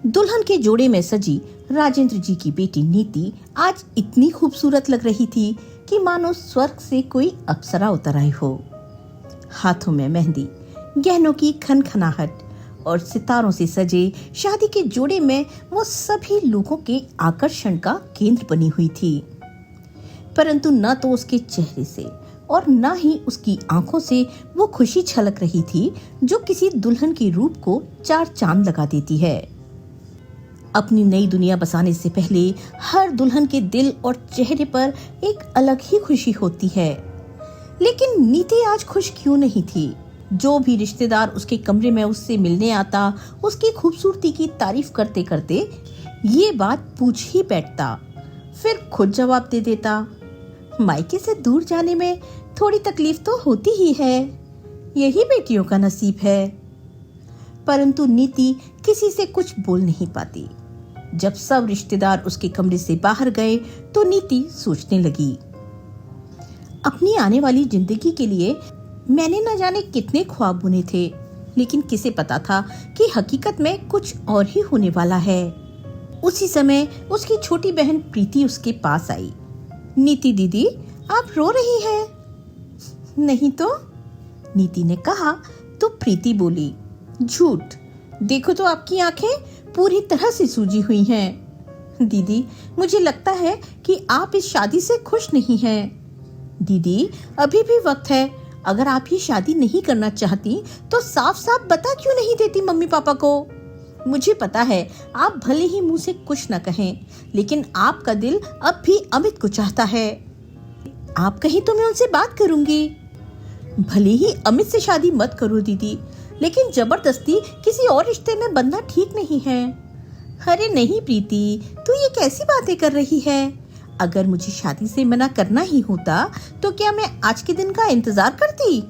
दुल्हन के जोड़े में सजी राजेंद्र जी की बेटी नीति आज इतनी खूबसूरत लग रही थी कि मानो स्वर्ग से कोई अप्सरा उतर आई हो। हाथों में मेहंदी, गहनों की खनखनाहट और सितारों से सजे शादी के जोड़े में वो सभी लोगों के आकर्षण का केंद्र बनी हुई थी। परंतु न तो उसके चेहरे से और न ही उसकी आंखों से वो खुशी छलक रही थी जो किसी दुल्हन के रूप को चार चांद लगा देती है। अपनी नई दुनिया बसाने से पहले हर दुल्हन के दिल और चेहरे पर एक अलग ही खुशी होती है। लेकिन नीति आज खुश क्यों नहीं थी? जो भी रिश्तेदार उसके कमरे में उससे मिलने आता, उसकी खूबसूरती की तारीफ करते करते ये बात पूछ ही बैठता, फिर खुद जवाब दे देता, मायके से दूर जाने में थोड़ी तकलीफ तो होती ही है, यही बेटियों का नसीब है। परंतु नीति किसी से कुछ बोल नहीं पाती। जब सब रिश्तेदार उसके कमरे से बाहर गए तो नीति सोचने लगी, अपनी आने वाली जिंदगी के लिए मैंने न जाने कितने ख्वाब बुने थे, लेकिन किसे पता था कि हकीकत में कुछ और ही होने वाला है। उसी समय उसकी छोटी बहन प्रीति उसके पास आई। नीति दीदी, आप रो रही हैं? नहीं तो, नीति ने कहा तो प्रीति बोली, झूठ, देखो तो आपकी आंखें पूरी तरह से सूजी हुई हैं। दीदी, मुझे लगता है कि आप इस शादी से खुश नहीं हैं। दीदी, अभी भी वक्त है, अगर आप ये शादी नहीं करना चाहती तो साफ साफ बता क्यों नहीं देती मम्मी पापा को? मुझे पता है आप भले ही मुंह से कुछ न कहें, लेकिन आपका दिल अब भी अमित को चाहता है। आप कहीं तो मैं उनसे बात करूंगी। भले ही अमित से शादी मत करो दीदी, लेकिन जबरदस्ती किसी और रिश्ते में बंधना ठीक नहीं है। अरे नहीं प्रीति, तू ये कैसी बातें कर रही है? अगर मुझे शादी से मना करना ही होता तो क्या मैं आज के दिन का इंतजार करती?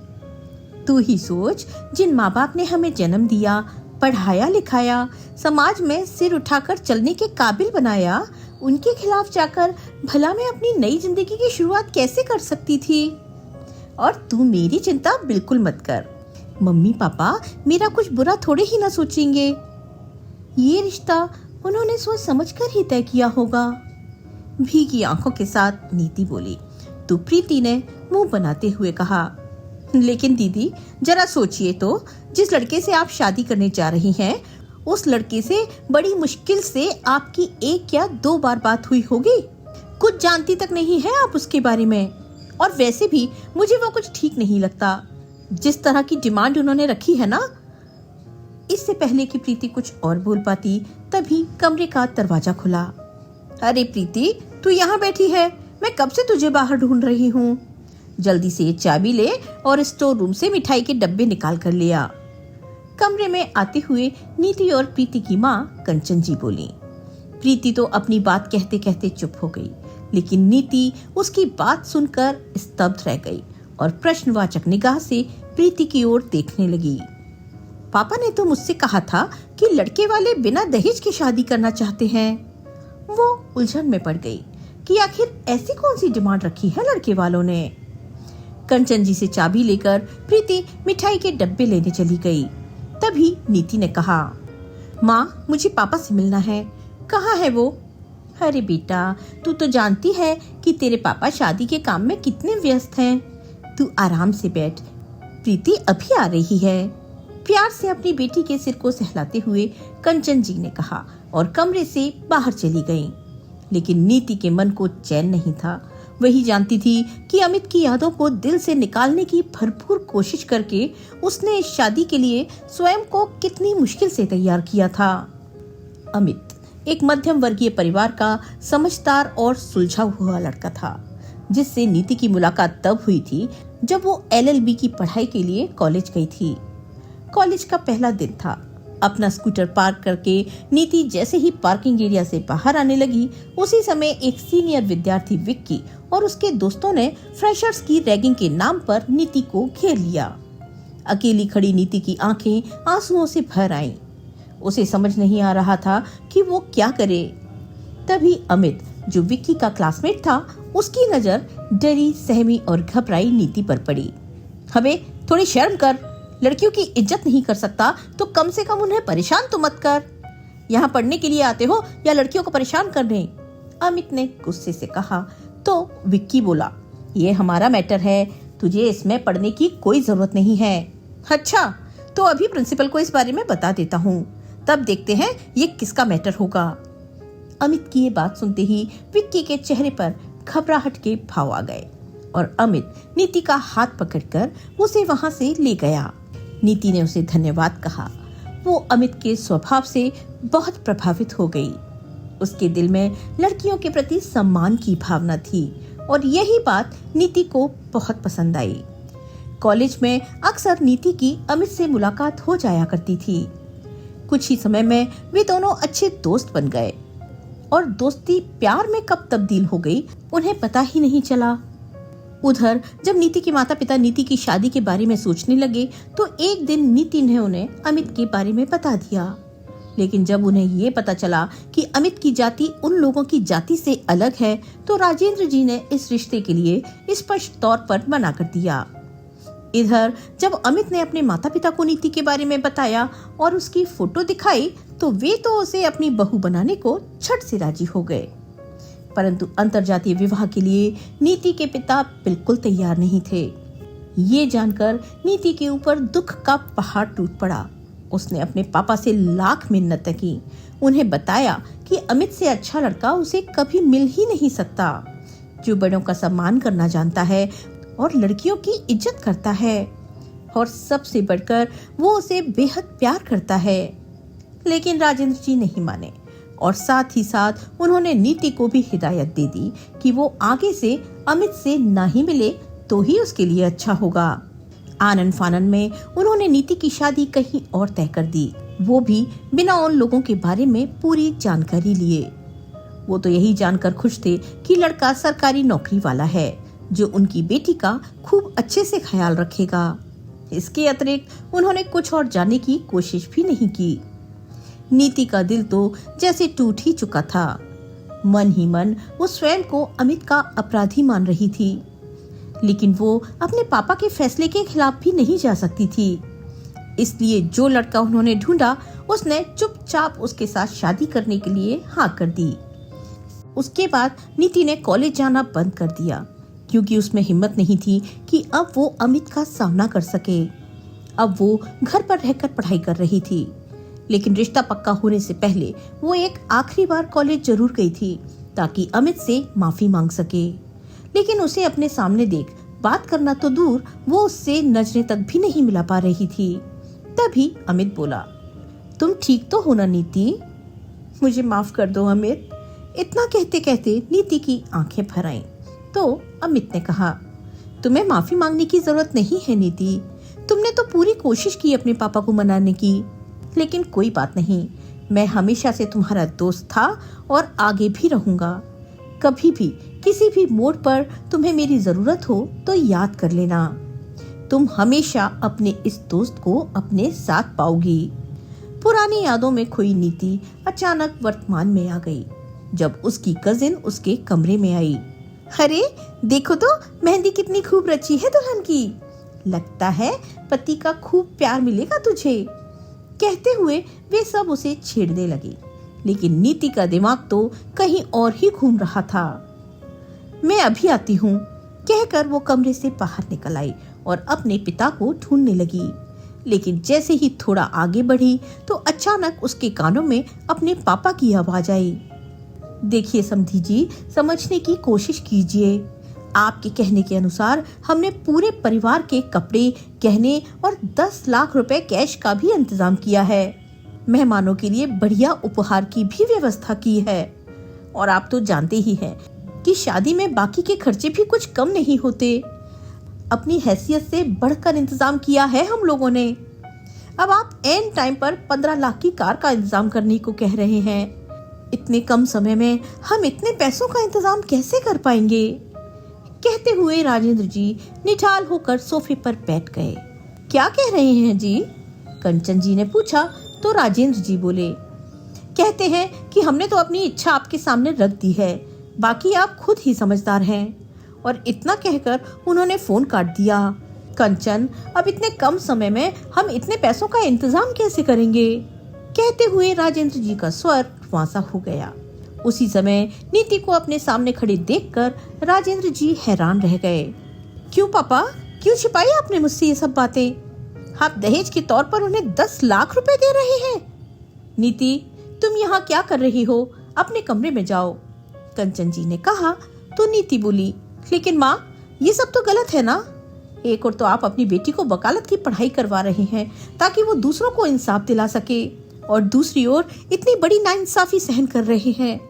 तू ही सोच, जिन माँ बाप ने हमें जन्म दिया, पढ़ाया लिखाया, समाज में सिर उठाकर चलने के काबिल बनाया, उनके खिलाफ जाकर भला मैं अपनी नई जिंदगी की शुरुआत कैसे कर सकती थी? और तू मेरी चिंता बिल्कुल मत कर, मम्मी पापा मेरा कुछ बुरा थोड़े ही ना सोचेंगे। ये रिश्ता उन्होंने सोच समझकर ही तय किया होगा। भीगी आंखों के साथ नीति बोली तो प्रीति ने मुंह बनाते हुए कहा, लेकिन दीदी जरा सोचिए तो, जिस लड़के से आप शादी करने जा रही हैं, उस लड़के से बड़ी मुश्किल से आपकी एक या दो बार बात हुई होगी। कुछ जानती तक नहीं है आप उसके बारे में। और वैसे भी मुझे वो कुछ ठीक नहीं लगता, जिस तरह की डिमांड उन्होंने रखी है ना। इससे पहले कि प्रीति कुछ और बोल पाती, तभी कमरे का दरवाजा खुला। अरे प्रीति, तू यहाँ बैठी है, मैं कब से तुझे बाहर ढूंढ रही हूँ। जल्दी से चाबी ले और स्टोर रूम से मिठाई के डब्बे निकाल कर ले आ। कमरे में आते हुए नीति और प्रीति की माँ कंचन जी बोली। प्रीति तो अपनी बात कहते कहते चुप हो गई, लेकिन नीति उसकी बात सुनकर स्तब्ध रह गई और प्रश्नवाचक निगाह से प्रीति की ओर देखने लगी। पापा ने तो मुझसे कहा था कि लड़के वाले बिना दहेज की शादी करना चाहते हैं। वो उलझन में पड़ गई कि आखिर ऐसी कौन सी डिमांड रखी है लड़के वालों ने। कंचन जी से चाबी लेकर प्रीति मिठाई के डब्बे लेने चली गई। तभी नीति ने कहा, माँ मुझे पापा से मिलना है। कहाँ है वो? अरे बेटा, तू तो जानती है कि तेरे पापा शादी के काम में कितने व्यस्त हैं। तू आराम से बैठ, प्रीति अभी आ रही है। प्यार से अपनी बेटी के सिर को सहलाते हुए कंचन जी ने कहा और कमरे से बाहर चली गईं। लेकिन नीति के मन को चैन नहीं था। वही जानती थी कि अमित की यादों को दिल से निकालने की भरपूर कोशिश करके उसने इस शादी के लिए स्वयं को कितनी मुश्किल से तैयार किया था। अमित एक मध्यम वर्गीय परिवार का समझदार और सुलझा हुआ लड़का था, जिससे नीति की मुलाकात तब हुई थी जब वो LLB की पढ़ाई के लिए कॉलेज गई थी। कॉलेज का पहला दिन था। अपना स्कूटर पार्क करके नीति जैसे ही पार्किंग एरिया से बाहर आने लगी, उसी समय एक सीनियर विद्यार्थी विक्की और उसके दोस्तों ने फ्रेशर्स की रैगिंग के नाम पर नीति को घेर लिया। अकेली खड़ी नीति की आंखें आंसुओं से भर आईं। उसे समझ नहीं आ रहा था कि वो क्या करे। तभी अमित, जो विक्की का क्लासमेट था, उसकी नजर डरी, सहमी और घबराई नीति पर पड़ी। हमें थोड़ी शर्म कर, लड़कियों की इज्जत नहीं कर सकता तो कम से कम उन्हें परेशान तो मत कर। यहाँ पढ़ने के लिए आते हो या लड़कियों को परेशान करने? अमित ने गुस्से से कहा तो विक्की बोला, ये हमारा मैटर है, तुझे इसमें पढ़ने की कोई जरूरत नहीं है। अच्छा, तो अभी प्रिंसिपल को इस बारे में बता देता हूँ, तब देखते हैं ये किसका मैटर होगा। अमित की ये बात सुनते ही विक्की के चेहरे पर घबराहट के भाव आ गए और अमित नीति का हाथ पकड़कर उसे वहां से ले गया। नीति ने उसे धन्यवाद कहा। वो अमित के स्वभाव से बहुत प्रभावित हो गई। उसके दिल में लड़कियों के प्रति सम्मान की भावना थी और यही बात नीति को बहुत पसंद आई। कॉलेज में अक्सर नीति की अमित से मुलाकात हो जाया करती थी। कुछ ही समय में वे दोनों अच्छे दोस्त बन गए और दोस्ती प्यार में कब तब्दील हो गई उन्हें पता ही नहीं चला। उधर जब नीति के माता पिता नीति की शादी के बारे में सोचने लगे तो एक दिन नीति ने उन्हें अमित के बारे में बता दिया। लेकिन जब उन्हें ये पता चला कि अमित की जाति उन लोगों की जाति से अलग है तो राजेंद्र जी ने इस रिश्ते के लिए स्पष्ट तौर पर मना कर दिया। इधर जब अमित ने अपने माता पिता को नीति के बारे में बताया और उसकी फोटो दिखाई तो वे तो उसे अपनी बहू बनाने को झट से राजी हो गए। परंतु अंतरजातीय विवाह के लिए नीति के पिता बिल्कुल तैयार नहीं थे। ये जानकर नीति के ऊपर दुख का पहाड़ टूट पड़ा। उसने अपने पापा से लाख मिन्नतें की, उन्हें बताया कि अमित से अच्छा लड़का उसे कभी मिल ही नहीं सकता, जो बड़ों का सम्मान करना जानता है और लड़कियों की इज्जत करता है और सबसे बढ़कर वो उसे बेहद प्यार करता है। लेकिन राजेंद्र जी नहीं माने और साथ ही साथ उन्होंने नीति को भी हिदायत दे दी कि वो आगे से अमित से ना ही मिले तो ही उसके लिए अच्छा होगा। आनन फानन में उन्होंने नीति की शादी कहीं और तय कर दी, वो भी बिना उन लोगों के बारे में पूरी जानकारी लिए। वो तो यही जानकर खुश थे कि लड़का सरकारी नौकरी वाला है जो उनकी बेटी का खूब अच्छे से ख्याल रखेगा। इसके अतिरिक्त उन्होंने कुछ और जानने की कोशिश भी नहीं की। नीति का दिल तो जैसे टूट ही चुका था। मन ही मन वो स्वयं को अमित का अपराधी मान रही थी, लेकिन वो अपने पापा के फैसले के खिलाफ भी नहीं जा सकती थी। इसलिए जो लड़का उन्होंने ढूंढा उसने चुपचाप उसके साथ शादी करने के लिए हाँ कर दी। उसके बाद नीति ने कॉलेज जाना बंद कर दिया क्योंकि उसमें हिम्मत नहीं थी कि अब वो अमित का सामना कर सके। अब वो घर पर रहकर पढ़ाई कर रही थी, लेकिन रिश्ता पक्का होने से पहले वो एक आखिरी बार कॉलेज जरूर गई थी ताकि अमित से माफी मांग सके। लेकिन उसे अपने सामने देख बात करना तो दूर, वो उससे नजरें तक भी नहीं मिला पा रही थी। तभी अमित बोला, तुम ठीक तो हो ना नीति? मुझे माफ कर दो अमित। इतना कहते कहते नीति की आंखें भर आईं। तो अमित ने कहा, तुम्हें माफी मांगने की जरूरत नहीं है नीति, तुमने तो पूरी कोशिश की अपने पापा को मनाने की। लेकिन कोई बात नहीं, मैं हमेशा से तुम्हारा दोस्त था और आगे भी रहूंगा। कभी भी किसी भी मोड़ पर तुम्हें मेरी जरूरत हो तो याद कर लेना। तुम हमेशा अपने इस दोस्त को अपने साथ पाओगी। पुरानी यादों में खोई नीति अचानक वर्तमान में आ गई जब उसकी कजिन उसके कमरे में आई। अरे देखो तो मेहंदी कितनी खूब रची है दुल्हन की, लगता है पति का खूब प्यार मिलेगा तुझे। कहते हुए वे सब उसे छेड़ने लगे, लेकिन नीति का दिमाग तो कहीं और ही घूम रहा था। मैं अभी आती हूँ, कहकर वो कमरे से बाहर निकल आई और अपने पिता को ढूंढने लगी। लेकिन जैसे ही थोड़ा आगे बढ़ी तो अचानक उसके कानों में अपने पापा की आवाज आई। देखिए समधी जी, समझने की कोशिश कीजिए। आपके कहने के अनुसार हमने पूरे परिवार के कपड़े, गहने और 10 लाख रुपए कैश का भी इंतजाम किया है। मेहमानों के लिए बढ़िया उपहार की भी व्यवस्था की है। और आप तो जानते ही हैं कि शादी में बाकी के खर्चे भी कुछ कम नहीं होते। अपनी हैसियत से बढ़कर इंतजाम किया है हम लोगों ने। अब आप एन टाइम पर 15 लाख की कार का इंतजाम करने को कह रहे हैं। इतने कम समय में हम इतने पैसों का इंतजाम कैसे कर पाएंगे? कहते हुए राजेंद्र जी निठाल होकर सोफे पर बैठ गए। क्या कह रहे हैं जी? कंचन जी ने पूछा तो राजेंद्र जी बोले, कहते हैं कि हमने तो अपनी इच्छा आपके सामने रख दी है, बाकी आप खुद ही समझदार हैं। और इतना कहकर उन्होंने फोन काट दिया। कंचन, अब इतने कम समय में हम इतने पैसों का इंतजाम कैसे करेंगे? कहते हुए राजेंद्र जी का स्वर वहां हो गया। उसी समय नीति को अपने सामने खड़े देखकर राजेंद्र जी हैरान रह गए। क्यों पापा, क्यों छिपाई आपने मुझसे ये सब बातें? आप दहेज के तौर पर उन्हें 10 लाख रुपए दे रहे हैं। नीति, तुम यहाँ क्या कर रही हो? अपने कमरे में जाओ, कंचन जी ने कहा। तो नीति बोली, लेकिन माँ, ये सब तो गलत है ना। एक और तो आप अपनी बेटी को वकालत की पढ़ाई करवा रहे हैं ताकि वो दूसरों को इंसाफ दिला सके, और दूसरी ओर इतनी बड़ी नाइंसाफी सहन कर रहे हैं।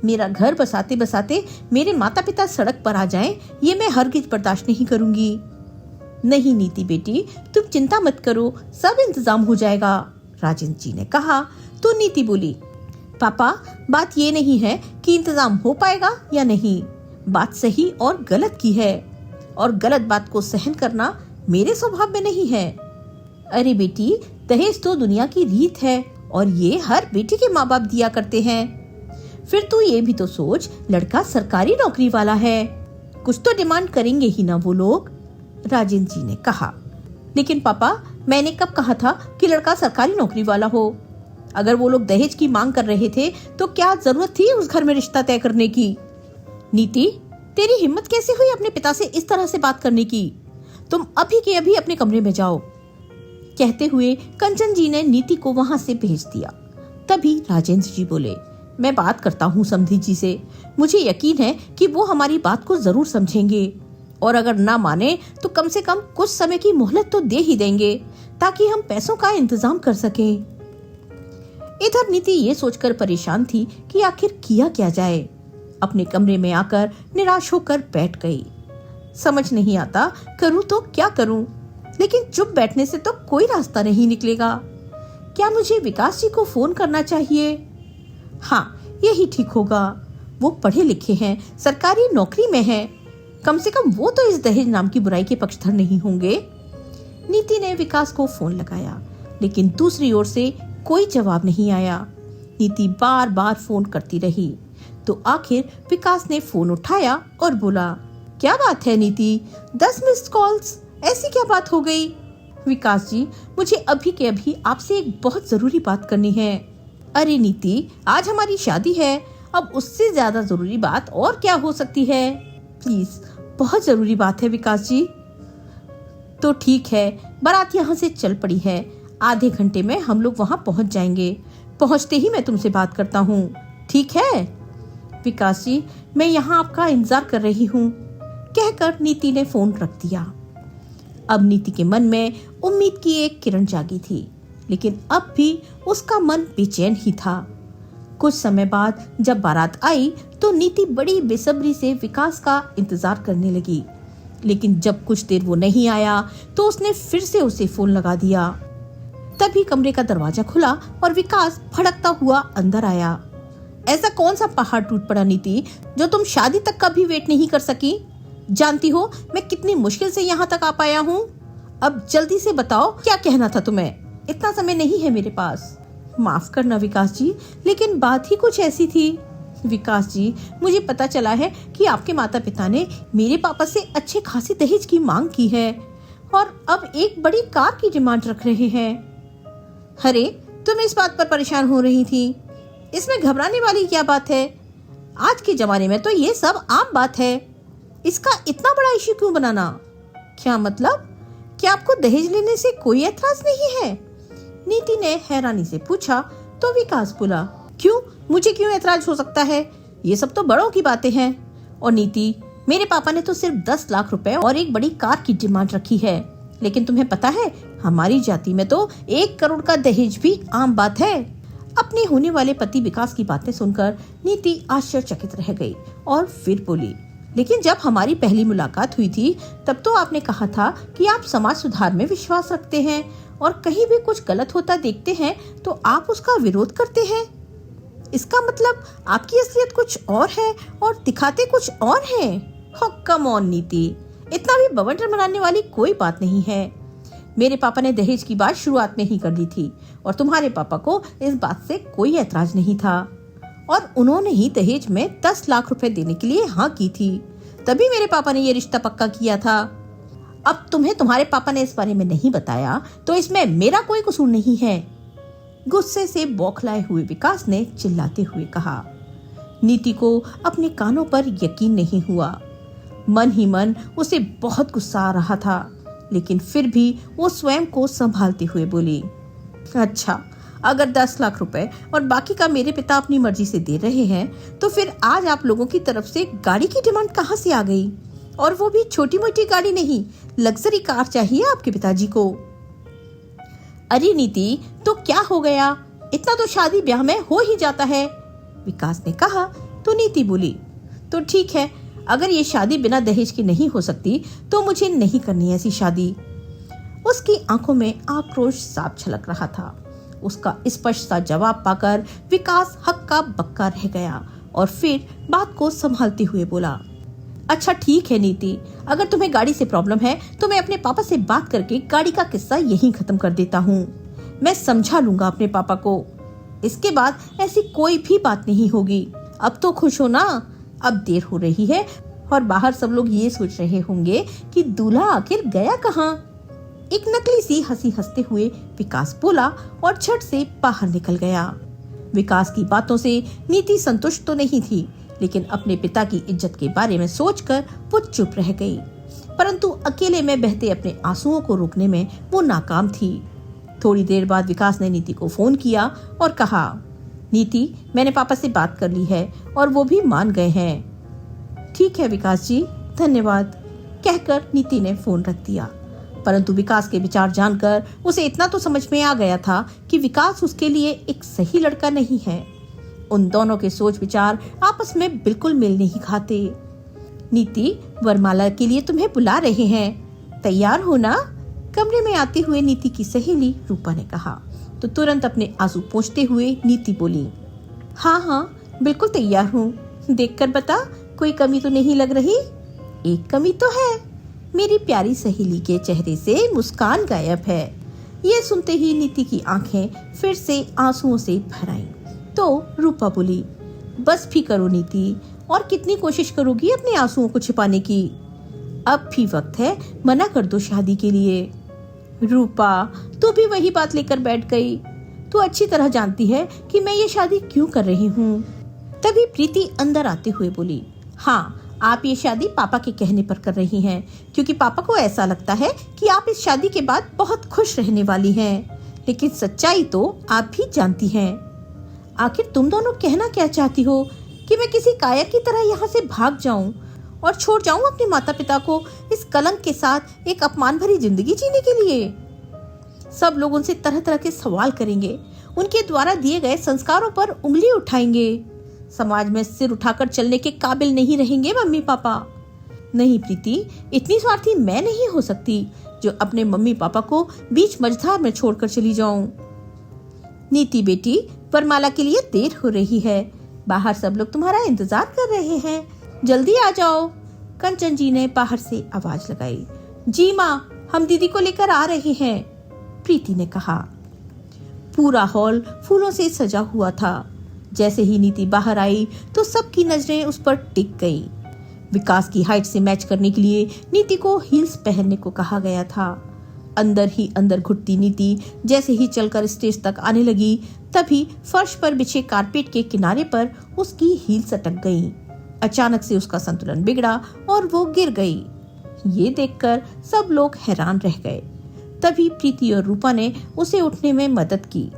मेरा घर बसाते बसाते मेरे माता पिता सड़क पर आ जाएं, ये मैं हरगिज बर्दाश्त नहीं करूंगी। नहीं नीति बेटी, तुम चिंता मत करो, सब इंतजाम हो जाएगा, राजेंद्र जी ने कहा। तो नीति बोली, पापा, बात ये नहीं है कि इंतजाम हो पाएगा या नहीं, बात सही और गलत की है, और गलत बात को सहन करना मेरे स्वभाव में नहीं है। अरे बेटी, दहेज तो दुनिया की रीत है और ये हर बेटी के माँ बाप दिया करते हैं। फिर तू ये भी तो सोच, लड़का सरकारी नौकरी वाला है, कुछ तो डिमांड करेंगे ही ना वो लोग, राजेंद्र जी ने कहा। लेकिन पापा, मैंने कब कहा था कि लड़का सरकारी नौकरी वाला हो? अगर वो लोग दहेज की मांग कर रहे थे तो क्या जरूरत थी उस घर में रिश्ता तय करने की? नीति, तेरी हिम्मत कैसे हुई अपने पिता से इस तरह से बात करने की? तुम अभी के अभी अपने कमरे में जाओ, कहते हुए कंचन जी ने नीति को वहां से भेज दिया। तभी राजेंद्र जी बोले, मैं बात करता हूँ समधी जी से, मुझे यकीन है कि वो हमारी बात को जरूर समझेंगे, और अगर ना माने तो कम से कम कुछ समय की मोहलत तो दे ही देंगे ताकि हम पैसों का इंतजाम कर सकें। इधर नीति ये सोचकर परेशान थी कि आखिर किया क्या जाए। अपने कमरे में आकर निराश होकर बैठ गई। समझ नहीं आता करूं तो क्या करूं, लेकिन चुप बैठने से तो कोई रास्ता नहीं निकलेगा। क्या मुझे विकास जी को फोन करना चाहिए? हाँ, यही ठीक होगा, वो पढ़े लिखे हैं, सरकारी नौकरी में हैं, कम से कम वो तो इस दहेज नाम की बुराई के पक्षधर नहीं होंगे। नीति ने विकास को फोन लगाया, लेकिन दूसरी ओर से कोई जवाब नहीं आया। नीति बार बार फोन करती रही, तो आखिर विकास ने फोन उठाया और बोला, क्या बात है नीति, 10 मिस्ड कॉल्स, ऐसी क्या बात हो गई? विकास जी, मुझे अभी के अभी आपसे एक बहुत जरूरी बात करनी है। अरे नीति, आज हमारी शादी है, अब उससे ज्यादा जरूरी बात और क्या हो सकती है? प्लीज, बहुत जरूरी बात है विकास जी। तो ठीक है, बारात यहाँ से चल पड़ी है, आधे घंटे में हम लोग वहाँ पहुँच जाएंगे, पहुँचते ही मैं तुमसे बात करता हूँ, ठीक है? विकास जी, मैं यहाँ आपका इंतजार कर रही हूँ, कहकर नीति ने फोन रख दिया। अब नीति के मन में उम्मीद की एक किरण जागी थी, लेकिन अब भी उसका मन बेचैन ही था। कुछ समय बाद जब बारात आई तो नीति बड़ी बेसब्री से विकास का इंतजार करने लगी, लेकिन जब कुछ देर वो नहीं आया तो उसने फिर से उसे फोन लगा दिया। तभी कमरे का दरवाजा खुला और विकास भड़कता हुआ अंदर आया। ऐसा कौन सा पहाड़ टूट पड़ा नीति, जो तुम शादी तक का भी वेट नहीं कर सकी? जानती हो मैं कितनी मुश्किल से यहाँ तक आ पाया हूँ। अब जल्दी से बताओ क्या कहना था तुम्हें, इतना समय नहीं है मेरे पास। माफ करना विकास जी, लेकिन बात ही कुछ ऐसी थी। विकास जी, मुझे पता चला है कि आपके माता पिता ने मेरे पापा से अच्छे खासी दहेज की मांग की है और अब एक बड़ी कार की डिमांड रख रहे हैं। अरे, तुम इस बात पर परेशान हो रही थी, इसमें घबराने वाली क्या बात है? आज के जमाने में तो ये सब आम बात है, इसका इतना बड़ा इश्यू क्यों बनाना? क्या मतलब, क्या आपको दहेज लेने से कोई एतराज नहीं है? नीति ने हैरानी से पूछा। तो विकास बोला, क्यों, मुझे क्यों एतराज हो सकता है? ये सब तो बड़ों की बातें हैं। और नीति, मेरे पापा ने तो सिर्फ 10 लाख रुपए और एक बड़ी कार की डिमांड रखी है, लेकिन तुम्हें पता है हमारी जाति में तो 1 करोड़ का दहेज भी आम बात है। अपने होने वाले पति विकास की बातें सुनकर नीति आश्चर्यचकित रह गई और फिर बोली, लेकिन जब हमारी पहली मुलाकात हुई थी तब तो आपने कहा था कि आप समाज सुधार में विश्वास रखते हैं और कहीं भी कुछ गलत होता देखते हैं तो आप उसका विरोध करते हैं। इसका मतलब आपकी असलियत कुछ और है और दिखाते कुछ और हैं। हो कम ऑन नीति, इतना भी बवंडर बनाने वाली कोई बात नहीं है। मेरे पापा ने दहेज की बात शुरुआत में ही कर दी थी और तुम्हारे पापा को इस बात से कोई ऐतराज नहीं था और उन्होंने ही दहेज में 10 लाख रुपए देने के लिए हाँ की थी, तभी मेरे पापा ने ये रिश्ता पक्का किया था। अब तुम्हें तुम्हारे पापा ने इस बारे में नहीं बताया तो इसमें मेरा कोई कसूर नहीं है। गुस्से से बौखलाए हुए विकास ने चिल्लाते हुए कहा। नीति को अपने कानों पर यकीन नहीं हुआ। मन ही मन उसे बहुत गुस्सा आ रहा था, लेकिन फिर भी वो स्वयं को संभालते हुए बोली, अच्छा, अगर 10 लाख रुपए और बाकी का मेरे पिता अपनी मर्जी से दे रहे हैं, तो फिर आज आप लोगों की तरफ से गाड़ी की डिमांड कहाँ से आ गई? और वो भी छोटी मोटी गाड़ी नहीं, लग्जरी कार चाहिए आपके पिताजी को। अरे नीति, तो क्या हो गया? इतना तो शादी ब्याह में हो ही जाता है, विकास ने कहा। तो नीति बोली, तो ठीक है, अगर ये शादी बिना दहेज की नहीं हो सकती तो मुझे नहीं करनी ऐसी शादी। उसकी आंखों में आक्रोश साफ झलक रहा था। उसका स्पष्ट सा जवाब पाकर विकास हक्का बक्का रह गया और फिर बात को संभालते हुए बोला, अच्छा ठीक है नीति, अगर तुम्हें गाड़ी से प्रॉब्लम है तो मैं अपने पापा से बात करके गाड़ी का किस्सा यहीं खत्म कर देता हूँ। मैं समझा लूंगा अपने पापा को। इसके बाद ऐसी कोई भी बात नहीं होगी। अब तो खुश हो ना? अब देर हो रही है और बाहर सब लोग ये सोच रहे होंगे कि दूल्हा आखिर गया कहाँ। एक नकली सी हंसी हंसते हुए विकास बोला और झट से बाहर निकल गया। विकास की बातों से नीति संतुष्ट तो नहीं थी, लेकिन अपने पिता की इज्जत के बारे में सोचकर वो चुप रह गई। परंतु अकेले में बहते अपने आंसुओं को रोकने में वो नाकाम थी। थोड़ी देर बाद विकास ने नीति को फोन किया और कहा, नीति, मैंने पापा से बात कर ली है और वो भी मान गए हैं। ठीक है विकास जी, धन्यवाद, कहकर नीति ने फोन रख दिया। परंतु विकास के विचार जानकर उसे इतना तो समझ में आ गया था कि विकास उसके लिए एक सही लड़का नहीं है। उन दोनों के सोच विचार आपस में बिल्कुल मेल नहीं खाते। नीति, वरमाला के लिए तुम्हें बुला रहे हैं, तैयार हो ना? कमरे में आते हुए नीति की सहेली रूपा ने कहा। तो तुरंत अपने आंसू पोंछते हुए नीति बोली, हाँ हाँ बिल्कुल तैयार हूँ। देखकर बता, कोई कमी तो नहीं लग रही? एक कमी तो है, मेरी प्यारी सहेली के चेहरे से मुस्कान गायब है। ये सुनते ही नीति की आंखें फिर से आंसुओं से भर आईं। तो रूपा बोली, बस भी करो नीति, और कितनी कोशिश करोगी अपने आंसुओं को छिपाने की? अब भी वक्त है, मना कर दो शादी के लिए। रूपा, तू भी वही बात लेकर बैठ गई। तू अच्छी तरह जानती है कि मैं ये शादी क्यों कर रही हूँ। तभी प्रीति अंदर आते हुए बोली, हाँ, आप ये शादी पापा के कहने पर कर रही हैं, क्योंकि पापा को ऐसा लगता है कि आप इस शादी के बाद बहुत खुश रहने वाली हैं। लेकिन सच्चाई तो आप भी जानती हैं। आखिर तुम दोनों कहना क्या चाहती हो? कि मैं किसी कायर की तरह यहाँ से भाग जाऊं और छोड़ जाऊं अपने माता पिता को इस कलंक के साथ एक अपमान भरी जिंदगी जीने के लिए? सब लोग उनसे तरह तरह के सवाल करेंगे, उनके द्वारा दिए गए संस्कारों पर उंगली उठाएंगे। समाज में सिर उठाकर चलने के काबिल नहीं रहेंगे मम्मी पापा। नहीं प्रीति, इतनी स्वार्थी मैं नहीं हो सकती जो अपने मम्मी पापा को बीच मझधार में छोड़कर चली जाऊं। नीति बेटी, वरमाला के लिए देर हो रही है, बाहर सब लोग तुम्हारा इंतजार कर रहे हैं, जल्दी आ जाओ। कंचन जी ने बाहर से आवाज लगाई। जी माँ, हम दीदी को लेकर आ रहे हैं, प्रीति ने कहा। पूरा हॉल फूलों से सजा हुआ था। जैसे ही नीति बाहर आई तो सबकी नजरें उस पर टिक गई। विकास की हाइट से मैच करने के लिए नीति को हील्स पहनने को कहा गया था। अंदर ही अंदर घुटती नीति जैसे ही चलकर स्टेज तक आने लगी, तभी फर्श पर बिछे कारपेट के किनारे पर उसकी हील्स अटक गई। अचानक से उसका संतुलन बिगड़ा और वो गिर गई। ये देखकर सब लोग हैरान रह गए। तभी प्रीति और रूपा ने उसे उठने में मदद की।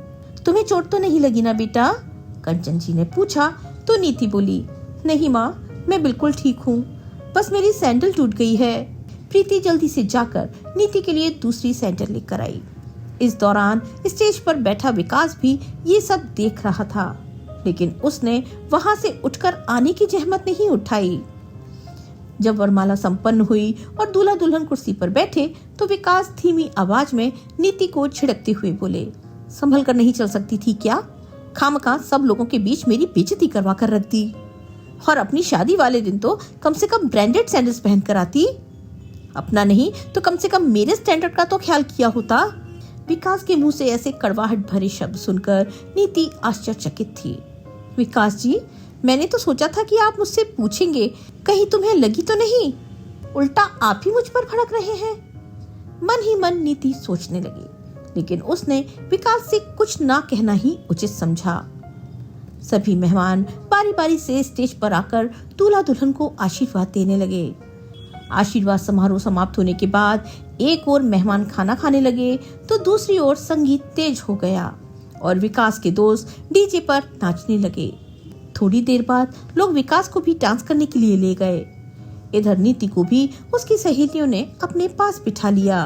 तुम्हें चोट तो नहीं लगी ना बेटा? कंचन जी ने पूछा। तो नीति बोली, नहीं माँ, मैं बिल्कुल ठीक हूँ, बस मेरी सैंडल टूट गई है। प्रीति जल्दी से जाकर नीति के लिए दूसरी सैंडल लेकर आई। इस दौरान स्टेज पर बैठा विकास भी ये सब देख रहा था, लेकिन उसने वहां से उठकर आने की जहमत नहीं उठाई। जब वरमाला संपन्न हुई और दूल्हा दुल्हन कुर्सी पर बैठे तो विकास धीमी आवाज में नीति को छिड़कते हुए बोले, संभल कर नहीं चल सकती थी क्या? खामखा सब लोगों के बीच मेरी बेइज्जती करवा कर रख दी, और अपनी शादी वाले दिन तो कम से कम ब्रांडेड सैंडल्स पहन कर आती। अपना नहीं तो कम से कम मेरे स्टैंडर्ड का तो ख्याल किया होता। विकास के मुंह से ऐसे कड़वाहट भरे शब्द सुनकर नीति आश्चर्यचकित थी। विकास जी, मैंने तो सोचा था कि आप मुझसे पूछेंगे, कहीं तुम्हें लगी तो नहीं? उल्टा आप ही मुझ पर भड़क रहे हैं। मन ही मन नीति सोचने लगी, लेकिन उसने विकास से कुछ ना कहना ही उचित समझा। सभी मेहमान बारी बारी से स्टेज पर आकर दूल्हा दुल्हन को आशीर्वाद देने लगे। आशीर्वाद समारोह समाप्त होने के बाद एक और मेहमान खाना खाने लगे तो दूसरी ओर संगीत तेज हो गया और विकास के दोस्त डीजे पर नाचने लगे। थोड़ी देर बाद लोग विकास को भी डांस करने के लिए ले गए। इधर नीति को भी उसकी सहेलियों ने अपने पास बिठा लिया।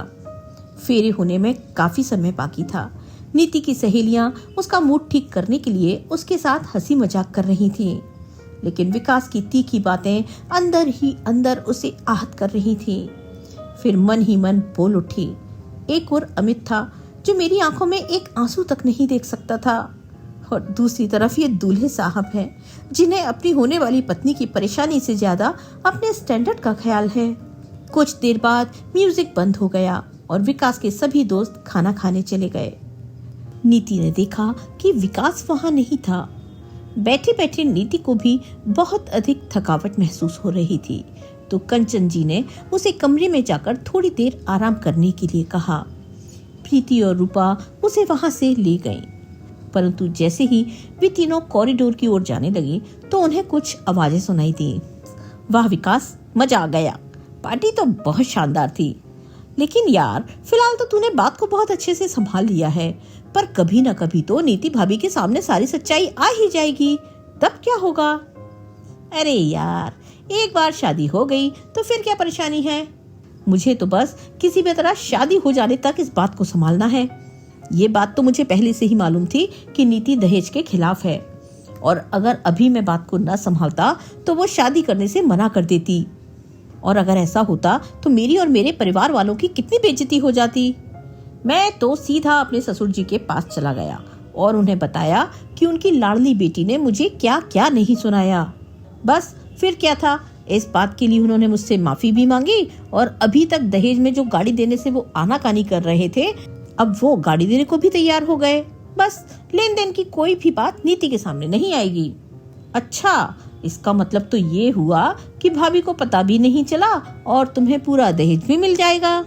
फेरे होने में काफी समय बाकी था। नीति की सहेलियां उसका मूड ठीक करने के लिए उसके साथ हंसी मजाक कर रही थीं, लेकिन विकास की तीखी बातें अंदर ही अंदर उसे आहत कर रही थीं। फिर मन ही मन बोल उठी, एक और अमित था जो मेरी आंखों में एक आंसू तक नहीं देख सकता था, और दूसरी तरफ ये दूल्हे साहब हैं जिन्हें अपनी होने वाली पत्नी की परेशानी से ज्यादा अपने स्टैंडर्ड का ख्याल है। कुछ देर बाद म्यूजिक बंद हो गया और विकास के सभी दोस्त खाना खाने चले गए। नीति ने देखा कि विकास वहां नहीं था। बैठे बैठे नीति को भी बहुत अधिक थकावट महसूस हो रही थी, तो कंचन जी ने उसे कमरे में जाकर थोड़ी देर आराम करने के लिए कहा। प्रीति और रूपा उसे वहां से ले गईं, परंतु जैसे ही वे तीनों कॉरिडोर की ओर जाने लगी तो उन्हें कुछ आवाजें सुनाई दी। वाह विकास, मजा आ गया, पार्टी तो बहुत शानदार थी, लेकिन यार फिलहाल तो तूने बात को बहुत अच्छे से संभाल लिया है, पर कभी ना कभी तो नीति भाभी के सामने सारी सच्चाई आ ही जाएगी, तब क्या होगा? अरे यार, एक बार शादी हो गई तो फिर क्या परेशानी है? मुझे तो बस किसी भी तरह शादी हो जाने तक इस बात को संभालना है। ये बात तो मुझे पहले से ही मालूम थी कि नीति दहेज के खिलाफ है, और अगर अभी मैं बात को न संभालता तो वो शादी करने से मना कर देती, और अगर ऐसा होता तो मेरी और मेरे परिवार वालों की कितनी बेइज्जती हो जाती। मैं तो सीधा अपने ससुर जी के पास चला गया और उन्हें बताया कि उनकी लाडली बेटी ने मुझे क्या क्या नहीं सुनाया। बस फिर क्या था, इस बात के लिए उन्होंने मुझसे माफी भी मांगी, और अभी तक दहेज में जो गाड़ी देने से वो आनाकानी कर रहे थे, अब वो गाड़ी देने को भी तैयार हो गए। बस लेन देन की कोई भी बात नीति के सामने नहीं आएगी। अच्छा, इसका मतलब तो ये हुआ कि भाभी को पता भी नहीं चला और तुम्हें पूरा दहेज भी मिल जाएगा।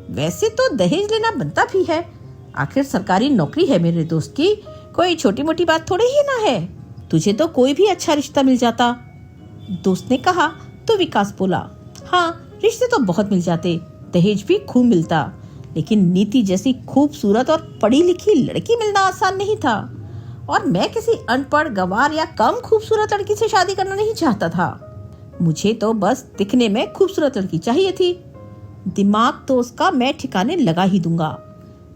वैसे तो दहेज लेना बनता भी है, आखिर सरकारी नौकरी है मेरे दोस्त की, कोई छोटी मोटी बात थोड़ी ही ना है। तुझे तो कोई भी अच्छा रिश्ता मिल जाता, दोस्त ने कहा। तो विकास बोला, हाँ रिश्ते तो बहुत मिल जाते, दहेज भी खूब मिलता, लेकिन नीति जैसी खूबसूरत और पढ़ी लिखी लड़की मिलना आसान नहीं था, और मैं किसी अनपढ़ गंवार या कम खूबसूरत लड़की से शादी करना नहीं चाहता था। मुझे तो बस दिखने में खूबसूरत लड़की चाहिए थी, दिमाग तो उसका मैं ठिकाने लगा ही दूंगा।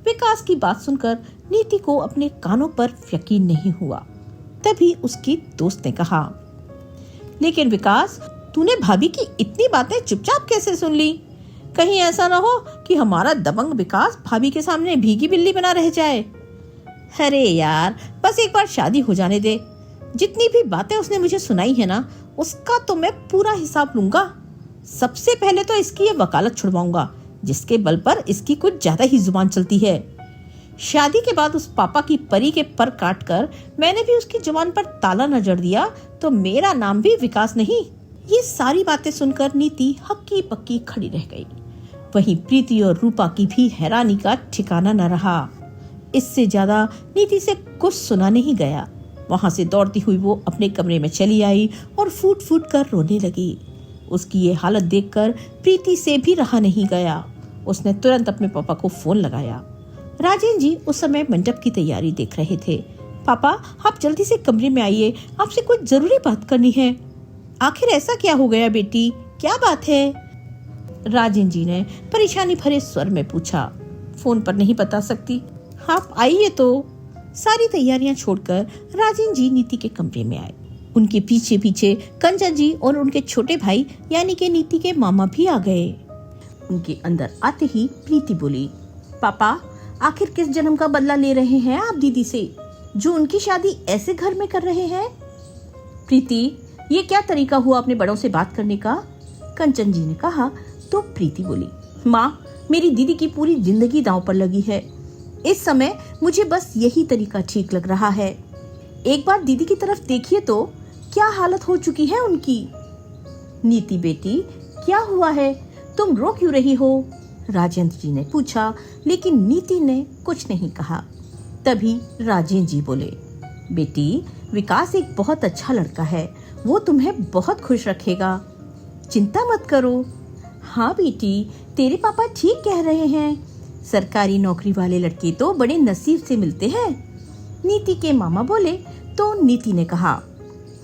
विकास की बात सुनकर नीति को अपने कानों पर यकीन नहीं हुआ। तभी उसकी दोस्त ने कहा, लेकिन विकास, तूने भाभी की इतनी बातें चुपचाप कैसे सुन ली? कहीं ऐसा ना हो कि हमारा दबंग विकास भाभी के सामने भीगी बिल्ली बना रह जाए। अरे यार, बस एक बार शादी हो जाने दे। जितनी भी बातें उसने मुझे सुनाई है ना, उसका तो मैं पूरा हिसाब लूंगा। सबसे पहले तो इसकी ये वकालत छुड़वाऊंगा, जिसके बल पर इसकी कुछ ज्यादा ही जुबान चलती है। शादी के बाद उस पापा की परी के पर काट कर मैंने भी उसकी जुबान पर ताला न जड़ दिया तो मेरा नाम भी विकास नहीं। ये सारी बातें सुनकर नीति हक्की पक्की खड़ी रह गई। वहीं प्रीति और रूपा की भी हैरानी का ठिकाना न रहा। इससे ज्यादा नीति से कुछ सुना नहीं गया। वहां से दौड़ती हुई वो अपने कमरे में चली आई और फूट फूट कर रोने लगी। उसकी ये हालत देखकर प्रीति से भी रहा नहीं गया। उसने तुरंत अपने पापा को फोन लगाया। राजेंद्र जी उस समय मंडप की तैयारी देख रहे थे। पापा, आप जल्दी से कमरे में आइए, आपसे कुछ जरूरी बात करनी है। आखिर ऐसा क्या हो गया बेटी, क्या बात है? राजेंद्र जी ने परेशानी भरे स्वर में पूछा। फोन पर नहीं बता सकती, आप आइए तो। सारी तैयारियां छोड़कर राजेंद्र जी नीति के कमरे में आए। उनके पीछे पीछे कंचन जी और उनके छोटे भाई यानी कि नीति के मामा भी आ गए। उनके अंदर आते ही प्रीति बोली, पापा, आखिर किस जन्म का बदला ले रहे हैं आप दीदी से, जो उनकी शादी ऐसे घर में कर रहे हैं? प्रीति, ये क्या तरीका हुआ अपने बड़ों से बात करने का? कंचन जी ने कहा। तो प्रीति बोली, माँ, मेरी दीदी की पूरी जिंदगी दांव पर लगी है। इस समय मुझे बस यही तरीका ठीक लग रहा है। एक बार दीदी की तरफ देखिए तो क्या हालत हो चुकी है उनकी। नीति बेटी, क्या हुआ है, तुम रो क्यों रही हो? राजेंद्र जी ने पूछा, लेकिन नीति ने कुछ नहीं कहा। तभी राजेंद्र जी बोले, बेटी, विकास एक बहुत अच्छा लड़का है, वो तुम्हें बहुत खुश रखेगा, चिंता मत करो। हाँ बेटी, तेरे पापा ठीक कह रहे हैं, सरकारी नौकरी वाले लड़के तो बड़े नसीब से मिलते हैं। नीति के मामा बोले तो नीति ने कहा,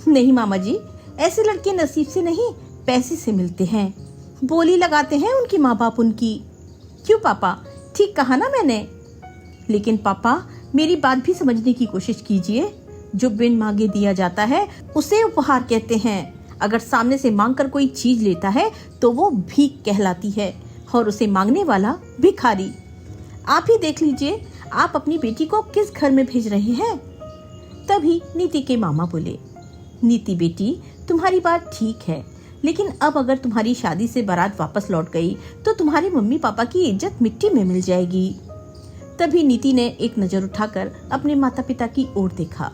नहीं मामा जी, ऐसे लड़के नसीब से नहीं, पैसे से मिलते हैं, बोली लगाते हैं उनके माँ बाप उनकी। क्यों पापा, ठीक कहा ना मैंने? लेकिन पापा, मेरी बात भी समझने की कोशिश कीजिए, जो बिन मांगे दिया जाता है उसे उपहार कहते हैं। अगर सामने से मांगकर कोई चीज लेता है तो वो भीख कहलाती है, और उसे मांगने वाला भिखारी। आप ही देख लीजिए, आप अपनी बेटी को किस घर में भेज रहे हैं। तभी नीति के मामा बोले, नीति बेटी, तुम्हारी बात ठीक है, लेकिन अब अगर तुम्हारी शादी से बारात वापस लौट गई तो तुम्हारे मम्मी पापा की इज्जत मिट्टी में मिल जाएगी। तभी नीति ने एक नजर उठाकर अपने माता पिता की ओर देखा।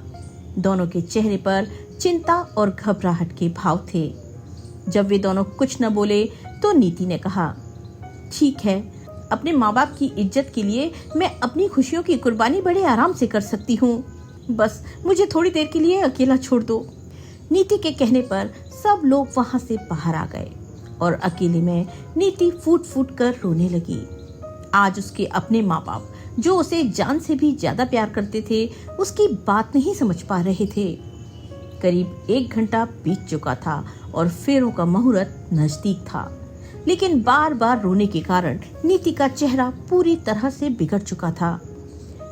दोनों के चेहरे पर चिंता और घबराहट के भाव थे। जब वे दोनों कुछ न बोले तो नीति ने कहा, ठीक है, अपने माँ बाप की इज्जत के लिए मैं अपनी खुशियों की कुर्बानी बड़े आराम से कर सकती हूँ, बस मुझे थोड़ी देर के लिए अकेला छोड़ दो। नीति के कहने पर सब लोग वहां से बाहर आ गए और अकेले में नीति फूट फूट कर रोने लगी। आज उसके अपने माँ बाप, जो उसे जान से भी ज्यादा प्यार करते थे, उसकी बात नहीं समझ पा रहे थे। करीब 1 घंटा बीत चुका था और फेरों का मुहूर्त नजदीक था, लेकिन बार बार रोने के कारण नीति का चेहरा पूरी तरह से बिगड़ चुका था।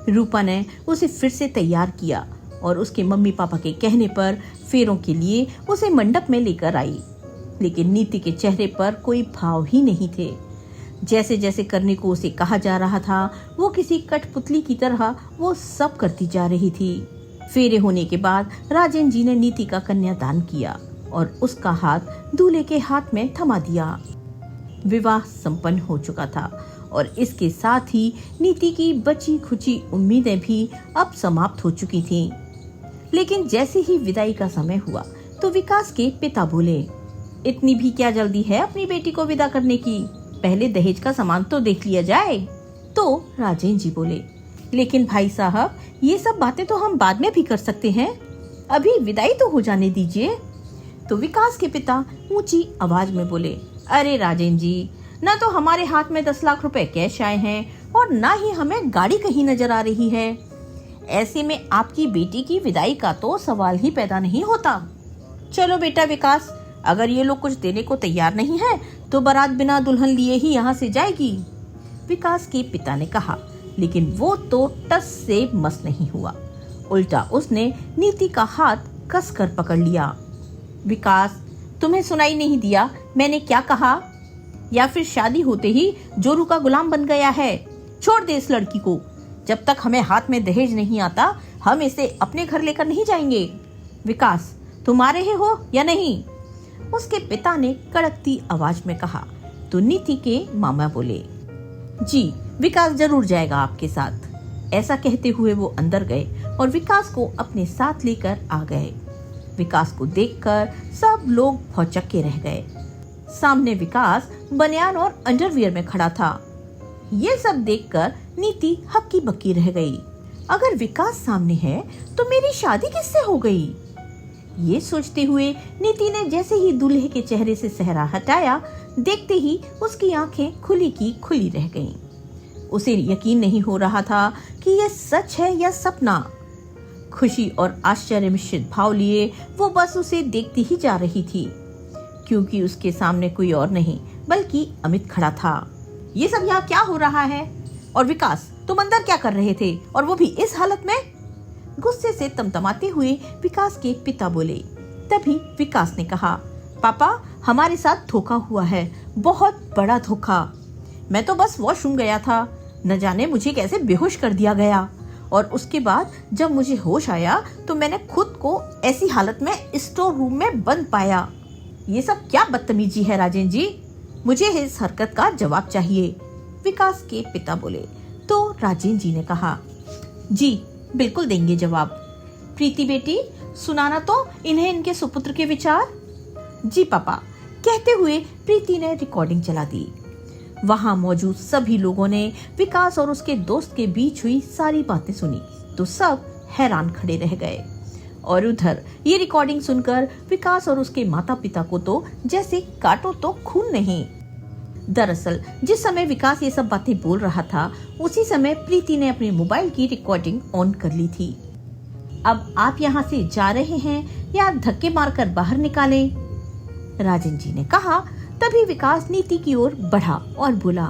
रूपा ने उसे फिर से तैयार किया और उसके मम्मी पापा के कहने पर फेरों के लिए उसे मंडप में लेकर आई, लेकिन नीति के चेहरे पर कोई भाव ही नहीं थे। जैसे जैसे करने को उसे कहा जा रहा था, वो किसी कठपुतली की तरह वो सब करती जा रही थी। फेरे होने के बाद राजेंद्र जी ने नीति का कन्यादान किया और उसका हाथ दूल्हे के हाथ में थमा दिया। विवाह संपन्न हो चुका था और इसके साथ ही नीति की बची खुची उम्मीदें भी अब समाप्त हो चुकी थीं। लेकिन जैसे ही विदाई का समय हुआ तो विकास के पिता बोले, इतनी भी क्या जल्दी है अपनी बेटी को विदा करने की, पहले दहेज का सामान तो देख लिया जाए। तो राजेंद्र जी बोले, लेकिन भाई साहब, ये सब बातें तो हम बाद में भी कर सकते हैं, अभी विदाई तो हो जाने दीजिए। तो विकास के पिता ऊंची आवाज में बोले, अरे राजेंद्र जी, न तो हमारे हाथ में 10 लाख रुपए कैश आए हैं और न ही हमें गाड़ी कहीं नजर आ रही है। ऐसे में आपकी बेटी की विदाई का तो सवाल ही पैदा नहीं होता। चलो बेटा विकास, अगर ये लोग कुछ देने को तैयार नहीं है तो बारात बिना दुल्हन लिए ही यहाँ से जाएगी, विकास के पिता ने कहा। लेकिन वो तो टस से मस नहीं हुआ, उल्टा उसने नीति का हाथ कसकर पकड़ लिया। विकास, तुम्हें सुनाई नहीं दिया मैंने क्या कहा? या फिर शादी होते ही जोरू का गुलाम बन गया है? छोड़ दे इस लड़की को, जब तक हमें हाथ में दहेज नहीं आता हम इसे अपने घर लेकर नहीं जाएंगे। विकास, तुम आ रहे हो या नहीं? उसके पिता ने कड़कती आवाज में कहा। तो नीति के मामा बोले, जी विकास जरूर जाएगा आपके साथ। ऐसा कहते हुए वो अंदर गए और विकास को अपने साथ लेकर आ गए। विकास को देखकर सब लोग भौचक्के रह गए। सामने विकास बनियान और अंडरवियर में खड़ा था। ये सब देखकर नीति हक्की बक्की रह गई। अगर विकास सामने है तो मेरी शादी किससे हो गई? ये सोचते हुए नीति ने जैसे ही दूल्हे के चेहरे से सेहरा हटाया, देखते ही उसकी आंखें खुली की खुली रह गईं। उसे यकीन नहीं हो रहा था कि यह सच है या सपना। खुशी और आश्चर्य मिश्रित भाव लिए वो बस उसे देखती ही जा रही थी, क्योंकि उसके सामने कोई और नहीं बल्कि अमित खड़ा था। ये सब यहाँ क्या हो रहा है? और विकास, तुम अंदर क्या कर रहे थे, और वो भी इस हालत में? गुस्से से तमतमाते हुए विकास के पिता बोले। तभी विकास ने कहा, पापा, हमारे साथ धोखा हुआ है, बहुत बड़ा धोखा। मैं तो बस वॉशरूम गया था, न जाने मुझे कैसे बेहोश कर दिया गया, और उसके बाद जब मुझे होश आया तो मैंने खुद को ऐसी हालत में स्टोर रूम में बंद पाया। ये सब क्या बदतमीजी है राजेंद्र जी, मुझे इस हरकत का जवाब चाहिए, विकास के पिता बोले। तो राजेंद्र जी ने कहा, जी बिल्कुल देंगे जवाब। प्रीति बेटी, सुनाना तो इन्हें इनके सुपुत्र के विचार। जी पापा, कहते हुए प्रीति ने रिकॉर्डिंग चला दी। वहां मौजूद सभी लोगों ने विकास और उसके दोस्त के बीच हुई सारी बातें सुनी तो सब हैरान खड़े रह गए। और उधर ये रिकॉर्डिंग सुनकर विकास और उसके माता पिता को तो जैसे काटो तो खून नहीं। दरअसल जिस समय विकास ये सब बातें बोल रहा था उसी समय प्रीति ने अपने मोबाइल की रिकॉर्डिंग ऑन कर ली थी। अब आप यहाँ से जा रहे हैं या धक्के मारकर बाहर निकालें? राजन जी ने कहा। तभी विकास नीति की ओर बढ़ा और बोला,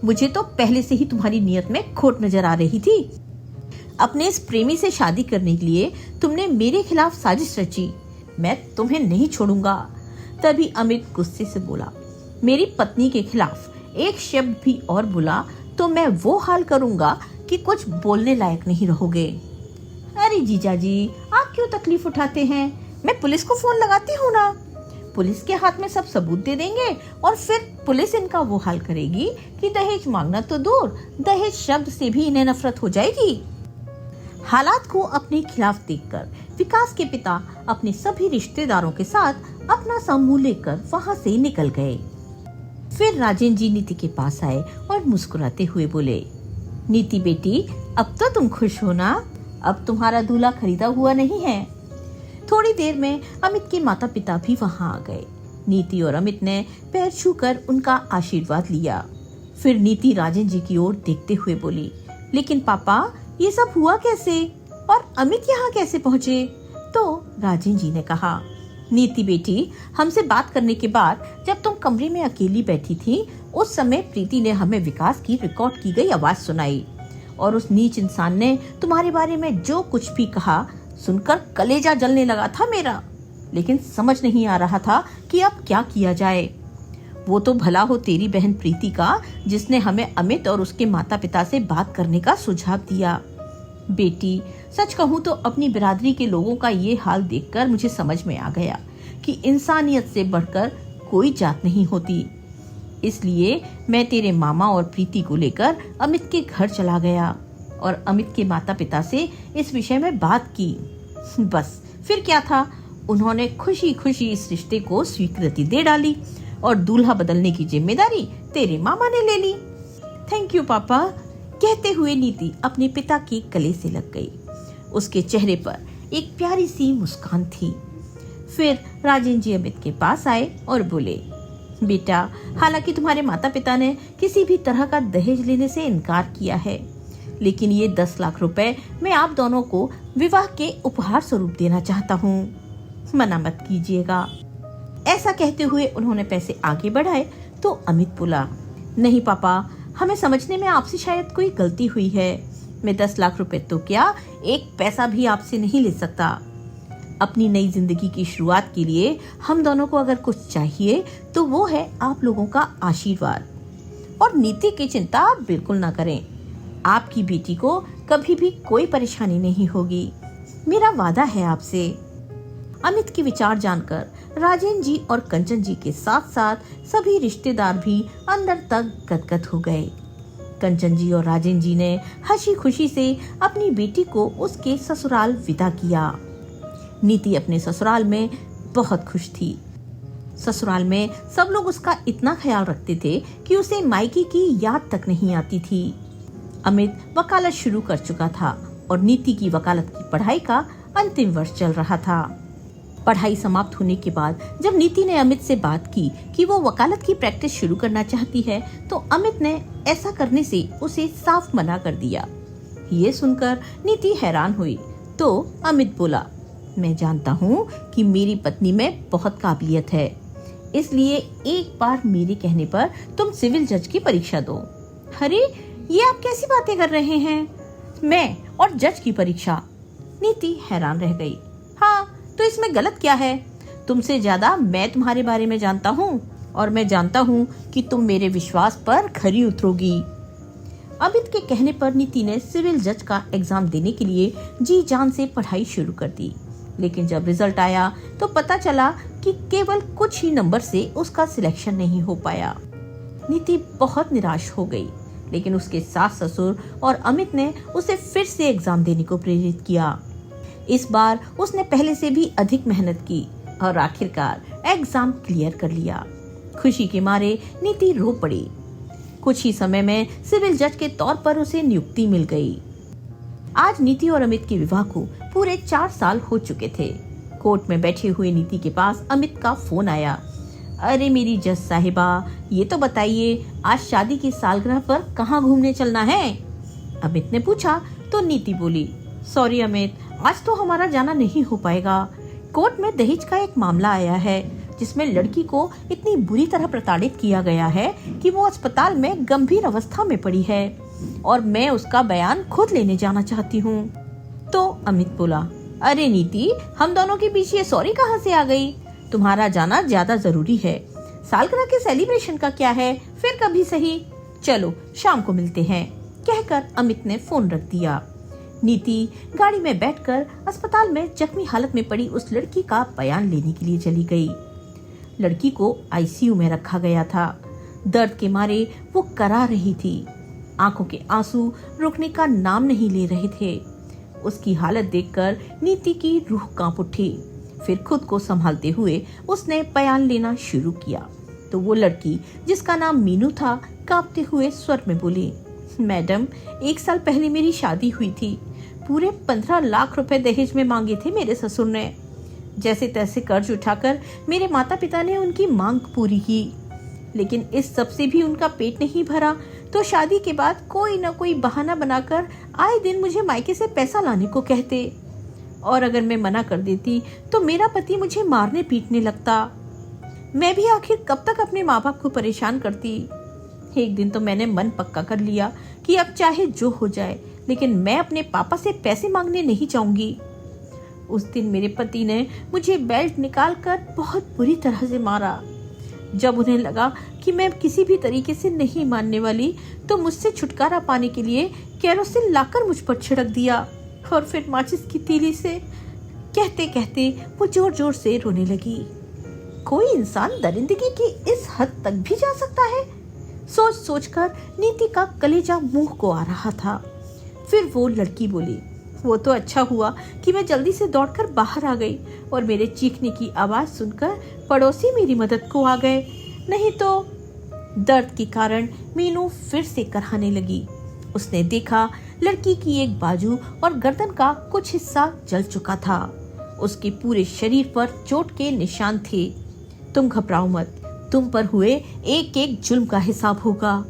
मुझे तो पहले से ही तुम्हारी नियत में खोट नजर आ रही थी। अपने इस प्रेमी से शादी करने के लिए तुमने मेरे खिलाफ साजिश रची। मैं तुम्हें नहीं छोड़ूंगा। तभी अमित गुस्से से बोला, मेरी पत्नी के खिलाफ एक शब्द भी और बोला तो मैं वो हाल करूंगा कि कुछ बोलने लायक नहीं रहोगे। अरे जीजा जी, आप क्यों तकलीफ उठाते हैं? मैं पुलिस को फोन लगाती हूँ ना। पुलिस के हाथ में सब सबूत दे देंगे और फिर पुलिस इनका वो हाल करेगी कि दहेज मांगना तो दूर, दहेज शब्द से भी इन्हें नफरत हो जाएगी। हालात को अपने खिलाफ देखकर विकास के पिता अपने सभी रिश्तेदारों के साथ अपना समूह लेकर वहाँ से निकल गए। फिर राजेंद्र जी नीति के पास आए और मुस्कुराते हुए बोले, नीति बेटी, अब तो तुम खुश हो ना? अब तुम्हारा दूल्हा खरीदा हुआ नहीं है। थोड़ी देर में अमित के माता पिता भी वहाँ आ गए। नीति और अमित ने पैर छूकर उनका आशीर्वाद लिया। फिर नीति राजेंद्र जी की ओर देखते हुए बोली, लेकिन पापा, ये सब हुआ कैसे और अमित यहाँ कैसे पहुँचे? तो राजेंद्र जी ने कहा, नीति बेटी, हमसे बात करने के बाद जब तुम कमरे में अकेली बैठी थी उस समय प्रीति ने हमें विकास की रिकॉर्ड की गई आवाज सुनाई और उस नीच इंसान ने तुम्हारे बारे में जो कुछ भी कहा सुनकर कलेजा जलने लगा था मेरा, लेकिन समझ नहीं आ रहा था कि अब क्या किया जाए। वो तो भला हो तेरी बहन प्रीति का, जिसने हमें अमित और उसके माता पिता से बात करने का सुझाव दिया। बेटी, सच कहूँ तो अपनी बिरादरी के लोगों का ये हाल देखकर मुझे समझ में आ गया कि इंसानियत से बढ़कर कोई जात नहीं होती। इसलिए मैं तेरे मामा और प्रीति को लेकर अमित के घर चला गया और अमित के माता पिता से इस विषय में बात की। बस फिर क्या था, उन्होंने खुशी खुशी इस रिश्ते को स्वीकृति दे डाली और दूल्हा बदलने की जिम्मेदारी तेरे मामा ने ले ली। थैंक यू पापा, कहते हुए नीति अपने पिता के गले से लग गई। उसके चेहरे पर एक प्यारी सी मुस्कान थी। फिर राजेंद्र जी अमित के पास आए और बोले, बेटा, हालांकि तुम्हारे माता पिता ने किसी भी तरह का दहेज लेने से इनकार किया है, लेकिन ये 10 लाख रुपए मैं आप दोनों को विवाह के उपहार स्वरूप देना चाहता हूँ, मना मत कीजिएगा। ऐसा कहते हुए उन्होंने पैसे आगे बढ़ाए तो अमित बोला, नहीं पापा, हमें समझने में आपसे शायद कोई गलती हुई है। मैं 10 लाख रुपए तो क्या, एक पैसा भी आपसे नहीं ले सकता। अपनी नई जिंदगी की शुरुआत के लिए हम दोनों को अगर कुछ चाहिए तो वो है आप लोगों का आशीर्वाद। और नीति की चिंता आप बिल्कुल ना करें, आपकी बेटी को कभी भी कोई परेशानी नहीं होगी, मेरा वादा है आपसे। अमित के विचार जानकर राजेंद्र जी और कंचन जी के साथ साथ सभी रिश्तेदार भी अंदर तक गदगद हो गए। कंचन जी और राजेंद्र जी ने हंसी खुशी से अपनी बेटी को उसके ससुराल विदा किया। नीति अपने ससुराल में बहुत खुश थी। ससुराल में सब लोग उसका इतना ख्याल रखते थे कि उसे मायके की याद तक नहीं आती थी। अमित वकालत शुरू कर चुका था और नीति की वकालत की पढ़ाई का अंतिम वर्ष चल रहा था। पढ़ाई समाप्त होने के बाद जब नीति ने अमित से बात की कि वो वकालत की प्रैक्टिस शुरू करना चाहती है तो अमित ने ऐसा करने से उसे साफ मना कर दिया। ये सुनकर नीति हैरान हुई तो अमित बोला, मैं जानता हूँ कि मेरी पत्नी में बहुत काबिलियत है, इसलिए एक बार मेरे कहने पर तुम सिविल जज की परीक्षा दो। अरे, ये आप कैसी बातें कर रहे हैं? मैं और जज की परीक्षा? नीति हैरान रह गई। हाँ, तो इसमें गलत क्या है? तुमसे ज्यादा मैं तुम्हारे बारे में जानता हूँ और मैं जानता हूँ कि तुम मेरे विश्वास पर खरी उतरोगी। अमित के कहने पर नीति ने सिविल जज का एग्जाम देने के लिए जी जान से पढ़ाई शुरू कर दी, लेकिन जब रिजल्ट आया तो पता चला कि केवल कुछ ही नंबर से उसका सिलेक्शन नहीं हो पाया। नीति बहुत निराश हो गई, लेकिन उसके सास ससुर और अमित ने उसे फिर से एग्जाम देने को प्रेरित किया। इस बार उसने पहले से भी अधिक मेहनत की और आखिरकार एग्जाम क्लियर कर लिया। खुशी के मारे नीति रो पड़ी। कुछ ही समय में सिविल जज के तौर पर उसे नियुक्ति मिल गई। आज नीति और अमित के विवाह को पूरे 4 साल हो चुके थे। कोर्ट में बैठे हुए नीति के पास अमित का फोन आया। अरे मेरी जज साहिबा, ये तो बताइए आज शादी की सालगिरह पर कहाँ घूमने चलना है? अमित ने पूछा तो नीति बोली, सॉरी अमित, आज तो हमारा जाना नहीं हो पाएगा। कोर्ट में दहेज का एक मामला आया है जिसमें लड़की को इतनी बुरी तरह प्रताड़ित किया गया है कि वो अस्पताल में गंभीर अवस्था में पड़ी है और मैं उसका बयान खुद लेने जाना चाहती हूँ। तो अमित बोला, अरे नीति, हम दोनों के बीच ये सॉरी कहाँ से आ गई? तुम्हारा जाना ज्यादा जरूरी है। सालगिरह के सेलिब्रेशन का क्या है, फिर कभी सही। चलो शाम को मिलते हैं, कहकर अमित ने फोन रख दिया। नीति गाड़ी में बैठकर अस्पताल में जख्मी हालत में पड़ी उस लड़की का बयान लेने के लिए चली गई। लड़की को आईसीयू में रखा गया था। दर्द के मारे वो करा रही थी। आंखों के आंसू रुकने का नाम नहीं ले रहे थे। उसकी हालत देखकर नीति की रूह कांप उठी। फिर खुद को संभालते हुए उसने बयान लेना शुरू किया तो वो लड़की, जिसका नाम मीनू था, कांपते हुए स्वर में बोली, मैडम, 1 साल पहले मेरी शादी हुई थी। पूरे 15 लाख रुपए दहेज में मांगे थे मेरे ससुर ने। जैसे तैसे कर्ज उठाकर मेरे माता पिता ने उनकी मांग पूरी की, लेकिन इस सब से भी उनका पेट नहीं भरा तो शादी के बाद कोई न कोई बहाना बनाकर आए दिन मुझे मायके से पैसा लाने को कहते, और अगर मैं मना कर देती तो मेरा पति मुझे मारने पीटने लगता। मैं भी आखिर कब तक अपने माँ बाप को परेशान करती। एक दिन तो मैंने मन पक्का कर लिया कि अब चाहे जो हो जाए, लेकिन मैं अपने पापा से पैसे मांगने नहीं जाऊंगी। उस दिन मेरे पति ने मुझे बेल्ट निकालकर बहुत बुरी तरह से मारा। जब उन्हें लगा कि मैं किसी भी तरीके से नहीं मानने वाली, तो मुझसे छुटकारा पाने के लिए केरोसिन लाकर मुझ पर छिड़क दिया और फिर माचिस की तीली से। कहते कहते वो जोर जोर से रोने लगी। कोई इंसान दरिंदगी की इस हद तक भी जा सकता है? सोच सोचकर नीति का कलेजा मुंह को आ रहा था। फिर वो लड़की बोली, वो तो अच्छा हुआ कि मैं जल्दी से दौड़कर बाहर आ गई और मेरे चीखने की आवाज सुनकर पड़ोसी मेरी मदद को आ गए, नहीं तो। दर्द के कारण मीनू फिर से कराहने लगी। उसने देखा लड़की की एक बाजू और गर्दन का कुछ हिस्सा जल चुका था। उसके पूरे शरीर पर चोट के निशान थे। तुम घबराओ मत, तुम पर हुए एक एक जुल्म का हिसाब होगा।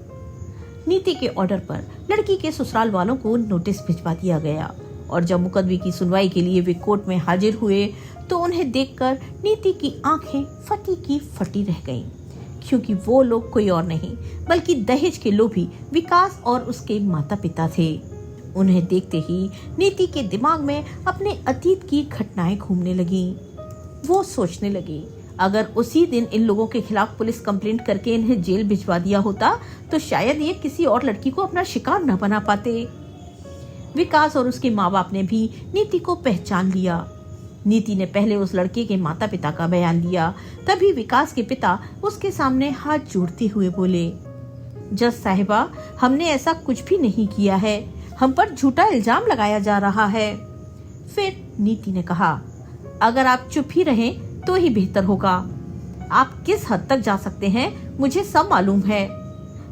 नीति के ऑर्डर पर लड़की के ससुराल वालों को नोटिस भिजवा दिया गया और जब मुकदमे की सुनवाई के लिए वे कोर्ट में हाजिर हुए तो उन्हें देखकर नीति की आंखें फटी की फटी रह गईं, क्योंकि वो लोग कोई और नहीं बल्कि दहेज के लोभी विकास और उसके माता पिता थे। उन्हें देखते ही नीति के दिमाग में अपने अतीत की घटनाएं घूमने लगी। वो सोचने लगी, अगर उसी दिन इन लोगों के खिलाफ पुलिस कंप्लेंट करके इन्हें जेल भिजवा दिया होता तो शायद ये किसी और लड़की को अपना शिकार न बना पाते। विकास और उसके माँ बाप ने भी नीति को पहचान लिया। नीति ने पहले उस लड़के के माता पिता का बयान लिया, तभी विकास के पिता उसके सामने हाथ जोड़ते हुए बोले, जज साहिबा, हमने ऐसा कुछ भी नहीं किया है, हम पर झूठा इल्जाम लगाया जा रहा है। फिर नीति ने कहा, अगर आप चुप ही रहें तो ही बेहतर होगा। आप किस हद तक जा सकते हैं मुझे सब मालूम है।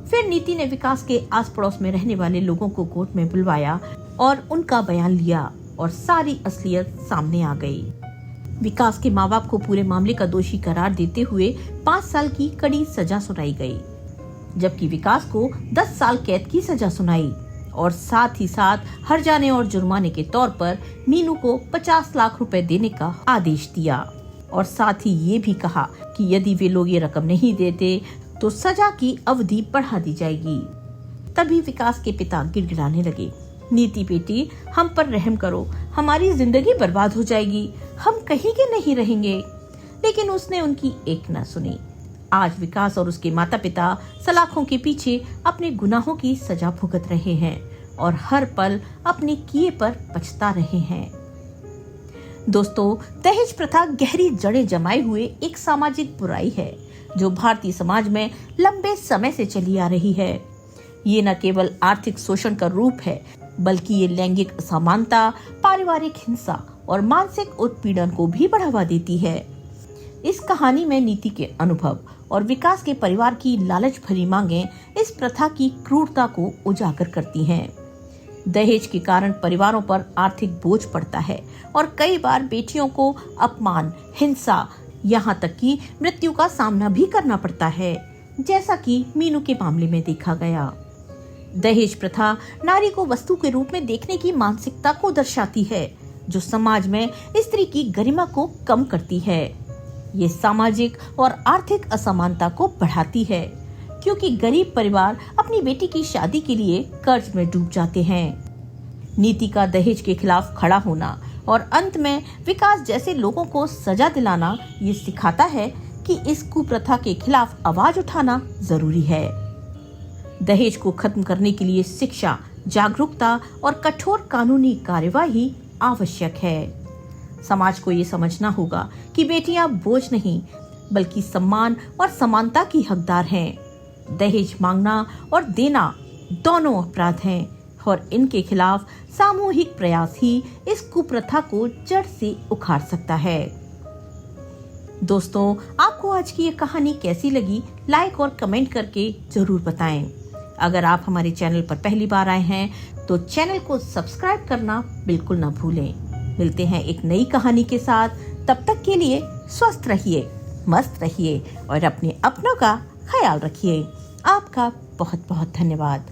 फिर नीति ने विकास के आस पड़ोस में रहने वाले लोगों को कोर्ट में बुलवाया और उनका बयान लिया और सारी असलियत सामने आ गई। विकास के माँ बाप को पूरे मामले का दोषी करार देते हुए 5 साल की कड़ी सजा सुनाई गई, जबकि विकास को 10 साल कैद की सजा सुनाई और साथ ही साथ हर्जाने और जुर्माने के तौर पर मीनू को 50 लाख रुपए देने का आदेश दिया और साथ ही ये भी कहा कि यदि वे लोग ये रकम नहीं देते तो सजा की अवधि बढ़ा दी जाएगी। तभी विकास के पिता गिड़गिड़ाने लगे, नीति बेटी, हम पर रहम करो, हमारी जिंदगी बर्बाद हो जाएगी, हम कहीं के नहीं रहेंगे। लेकिन उसने उनकी एक न सुनी। आज विकास और उसके माता पिता सलाखों के पीछे अपने गुनाहों की सजा भुगत रहे हैं और हर पल अपने किए पर पछता रहे हैं। दोस्तों, दहेज प्रथा गहरी जड़ें जमाए हुए एक सामाजिक बुराई है जो भारतीय समाज में लंबे समय से चली आ रही है। ये न केवल आर्थिक शोषण का रूप है, बल्कि ये लैंगिक असमानता, पारिवारिक हिंसा और मानसिक उत्पीड़न को भी बढ़ावा देती है। इस कहानी में नीति के अनुभव और विकास के परिवार की लालच भरी मांगें इस प्रथा की क्रूरता को उजागर करती हैं। दहेज के कारण परिवारों पर आर्थिक बोझ पड़ता है और कई बार बेटियों को अपमान, हिंसा, यहाँ तक कि मृत्यु का सामना भी करना पड़ता है, जैसा कि मीनू के मामले में देखा गया। दहेज प्रथा नारी को वस्तु के रूप में देखने की मानसिकता को दर्शाती है, जो समाज में स्त्री की गरिमा को कम करती है। ये सामाजिक और आर्थिक असमानता को बढ़ाती है, क्योंकि गरीब परिवार अपनी बेटी की शादी के लिए कर्ज में डूब जाते हैं। नीति का दहेज के खिलाफ खड़ा होना और अंत में विकास जैसे लोगों को सजा दिलाना ये सिखाता है कि इस कुप्रथा के खिलाफ आवाज उठाना जरूरी है। दहेज को खत्म करने के लिए शिक्षा, जागरूकता और कठोर कानूनी कार्यवाही आवश्यक है। समाज को ये समझना होगा कि बेटियां बोझ नहीं, बल्कि सम्मान और समानता की हकदार हैं। दहेज मांगना और देना दोनों अपराध हैं और इनके खिलाफ सामूहिक प्रयास ही इस कुप्रथा को जड़ से उखाड़ सकता है। दोस्तों, आपको आज की ये कहानी कैसी लगी, लाइक और कमेंट करके जरूर बताएं। अगर आप हमारे चैनल पर पहली बार आए हैं तो चैनल को सब्सक्राइब करना बिल्कुल ना भूलें। मिलते हैं एक नई कहानी के साथ। तब तक के लिए स्वस्थ रहिए, मस्त रहिए और अपने अपनों का ख्याल रखिए। आपका बहुत बहुत धन्यवाद।